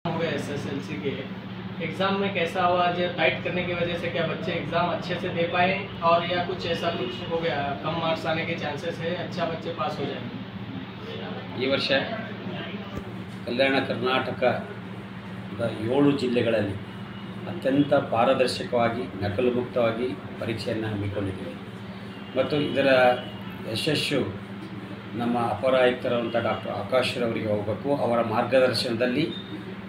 हो गए एसएसएलसी के एग्ज़ाम में कैसा हुआ? जो टाइट करने की वजह से क्या बच्चे एग्ज़ाम अच्छे से दे पाए और या कुछ ऐसा कुछ हो गया, कम मार्क्स आने के चांसेस है, अच्छा बच्चे पास हो जाएंगे? ಈ ವರ್ಷ ಕಲ್ಯಾಣ ಕರ್ನಾಟಕದ 7 ಜಿಲ್ಲೆಗಳಲ್ಲಿ ಅತ್ಯಂತ ಪಾರದರ್ಶಕವಾಗಿ ನಕಲು ಮುಕ್ತವಾಗಿ ಪರೀಕ್ಷೆಯನ್ನು ಹಮ್ಮಿಕೊಂಡಿದ್ದೀವಿ ಮತ್ತು ಇದರ ಯಶಸ್ಸು ನಮ್ಮ ಅಪರ ಆಯುಕ್ತರಾದಂಥ ಡಾಕ್ಟರ್ ಆಕಾಶ್ರವರಿಗೆ ಹೋಗಬೇಕು. ಅವರ ಮಾರ್ಗದರ್ಶನದಲ್ಲಿ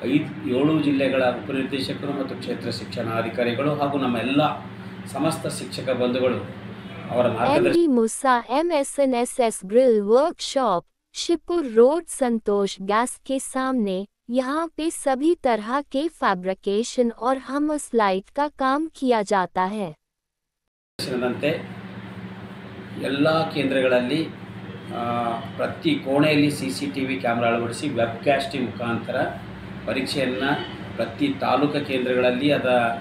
7 ಜಿಲ್ಲೆಗಳ ಉಪನಿರ್ದೇಶಕರು ಮತ್ತು ಕ್ಷೇತ್ರ ಶಿಕ್ಷಣಾಧಿಕಾರಿಗಳು ಹಾಗೂ ನಮ್ಮ ಎಲ್ಲ ಸಮಸ್ತ ಶಿಕ್ಷಕ ಬಂಧುಗಳು ಅವರ ಮಾರ್ಗದರ್ಶನ MD Musa MSNSS grill workshop Shivpur road Santosh gas के सामने। यहाँ पे सभी तरह के फैब्रिकेशन और हमस लाइट का काम किया जाता है। ದಂತೆ ಎಲ್ಲ ಕೇಂದ್ರಗಳಲ್ಲಿ ಪ್ರತಿ ಕೋಣೆಯಲ್ಲಿ CCTV ಕ್ಯಾಮೆರಾ ಅಳವಡಿಸಿ ವೆಬ್ಕಾಸ್ಟಿಂಗ್ ಮುಖಾಂತರ ಪರೀಕ್ಷೆಯನ್ನು ಪ್ರತಿ ತಾಲೂಕು ಕೇಂದ್ರಗಳಲ್ಲಿ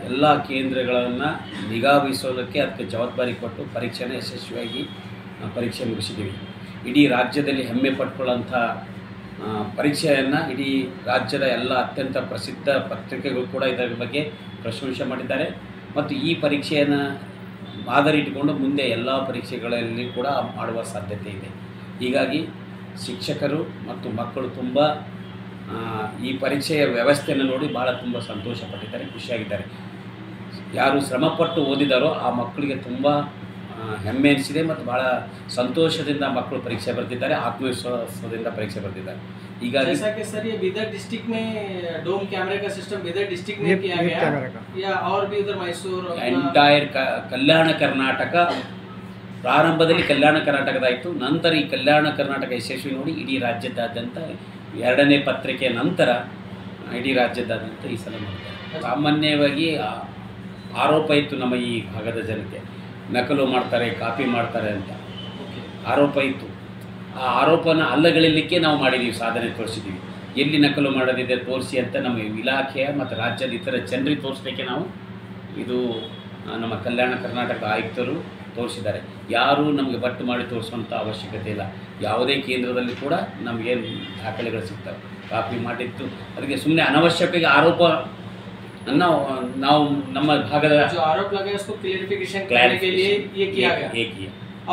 ಎಲ್ಲ ಕೇಂದ್ರಗಳನ್ನು ನಿಗಾ ವಹಿಸೋದಕ್ಕೆ ಅದಕ್ಕೆ ಜವಾಬ್ದಾರಿ ಕೊಟ್ಟು ಪರೀಕ್ಷೆಯನ್ನು ಯಶಸ್ವಿಯಾಗಿ ಪರೀಕ್ಷೆ ಮುಗಿಸಿದ್ದೀವಿ. ಇಡೀ ರಾಜ್ಯದಲ್ಲಿ ಹೆಮ್ಮೆ ಪಟ್ಕೊಳ್ಳೋಂಥ ಪರೀಕ್ಷೆಯನ್ನು ಇಡೀ ರಾಜ್ಯದ ಎಲ್ಲ ಅತ್ಯಂತ ಪ್ರಸಿದ್ಧ ಪತ್ರಿಕೆಗಳು ಕೂಡ ಇದರ ಬಗ್ಗೆ ಪ್ರಶಂಸೆ ಮಾಡಿದ್ದಾರೆ ಮತ್ತು ಈ ಪರೀಕ್ಷೆಯನ್ನು ಮಾದರಿ ಇಟ್ಟುಕೊಂಡು ಮುಂದೆ ಎಲ್ಲ ಪರೀಕ್ಷೆಗಳಲ್ಲಿ ಕೂಡ ಮಾಡುವ ಸಾಧ್ಯತೆ ಇದೆ. ಹೀಗಾಗಿ ಶಿಕ್ಷಕರು ಮತ್ತು ಮಕ್ಕಳು ತುಂಬ ಈ ಪರೀಕ್ಷೆಯ ವ್ಯವಸ್ಥೆಯನ್ನು ನೋಡಿ ಭಾಳ ತುಂಬ ಸಂತೋಷಪಟ್ಟಿದ್ದಾರೆ, ಖುಷಿಯಾಗಿದ್ದಾರೆ. ಯಾರು ಶ್ರಮಪಟ್ಟು ಓದಿದಾರೋ ಆ ಮಕ್ಕಳಿಗೆ ತುಂಬ ಹೆಮ್ಮೆ ಅನಿಸಿದೆ ಮತ್ತು ಭಾಳ ಸಂತೋಷದಿಂದ ಮಕ್ಕಳು ಪರೀಕ್ಷೆ ಬರೆದಿದ್ದಾರೆ, ಆತ್ಮವಿಶ್ವಾಸದಿಂದ ಪರೀಕ್ಷೆ ಬರೆದಿದ್ದಾರೆ. ಹೀಗಾಗಿ जैसा कि सर ये बीदर डिस्ट्रिक्ट में डोम कैमरे का सिस्टम बीदर डिस्ट्रिक्ट में किया गया या और भी उधर मैसूर ಎಂಟೈರ್ ಕಲ್ಯಾಣ ಕರ್ನಾಟಕ ಪ್ರಾರಂಭದಲ್ಲಿ ಕಲ್ಯಾಣ ಕರ್ನಾಟಕದಾಯಿತು. ನಂತರ ಈ ಕಲ್ಯಾಣ ಕರ್ನಾಟಕ ಯಶಸ್ವಿ ನೋಡಿ ಇಡೀ ರಾಜ್ಯದಾದ್ಯಂತ 2ನೇ ಪತ್ರಿಕೆಯ ನಂತರ ಇಡೀ ರಾಜ್ಯದಾದ್ಯಂತ ಈ ಸಲ ಮಾಡಿದ್ದಾರೆ. ಸಾಮಾನ್ಯವಾಗಿ ಆರೋಪ ಇತ್ತು ನಮ್ಮ ಈ ಭಾಗದ ಜನಕ್ಕೆ, ನಕಲು ಮಾಡ್ತಾರೆ, ಕಾಪಿ ಮಾಡ್ತಾರೆ ಅಂತ ಆರೋಪ ಇತ್ತು. ಆ ಆರೋಪನ ಅಲ್ಲಗಳಿಲಿಕ್ಕೆ ನಾವು ಮಾಡಿದ್ದೀವಿ, ಸಾಧನೆ ತೋರಿಸಿದ್ದೀವಿ. ಎಲ್ಲಿ ನಕಲು ಮಾಡೋದಿದೆ ತೋರಿಸಿ ಅಂತ ನಮ್ಮ ಇಲಾಖೆಯ ಮತ್ತು ರಾಜ್ಯದ ಇತರ ಜನರಿಗೆ ತೋರಿಸಲಿಕ್ಕೆ ನಾವು ಇದು ನಮ್ಮ ಕಲ್ಯಾಣ ಕರ್ನಾಟಕದ ಆಯುಕ್ತರು ತೋರಿಸಿದ್ದಾರೆ. ಯಾರೂ ನಮಗೆ ಬಟ್ಟು ಮಾಡಿ ತೋರಿಸುವಂಥ ಅವಶ್ಯಕತೆ ಇಲ್ಲ. ಯಾವುದೇ ಕೇಂದ್ರದಲ್ಲಿ ಕೂಡ ನಮಗೇನು ದಾಖಲೆಗಳು ಸಿಗ್ತವೆ. ಕಾಪಿ ಮಾಡಿತ್ತು ಅದಕ್ಕೆ ಸುಮ್ಮನೆ ಅನವಶ್ಯಕವಾಗಿ ಆರೋಪ ನಾವು ನಮ್ಮ ಭಾಗದ जो आरोप लगे उसको क्लियरिफिकेशन करने के लिए ये किया गया।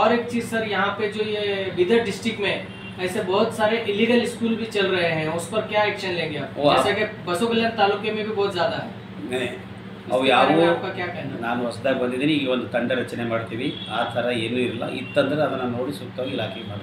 और एक चीज़ सर, यहाँ पे जो ये बीदर डिस्ट्रिक्ट में ऐसे बहुत सारे इलीगल स्कूल भी चल रहे हैं, उस पर क्या एक्शन लेंगे आप? जैसे कि बसो कल्याण तालुके में भी बहुत ज़्यादा है। ಅವು ಯಾವ आपका क्या कहना है? ನಾನು ಹೊಸದಾಗಿ ಬಂದಿದ್ದೀನಿ, ಈಗ ಒಂದು ತಂಡ ರಚನೆ ಮಾಡ್ತೀವಿ. ಆ ಥರ ಏನೂ ಇರಲ್ಲ. ಇತ್ತಂದರೆ ಅದನ್ನು ನೋಡಿ ಸೂಕ್ತವಾಗಿ ಇಲಾಖೆಗೆ ಮಾಡಬೇಕು.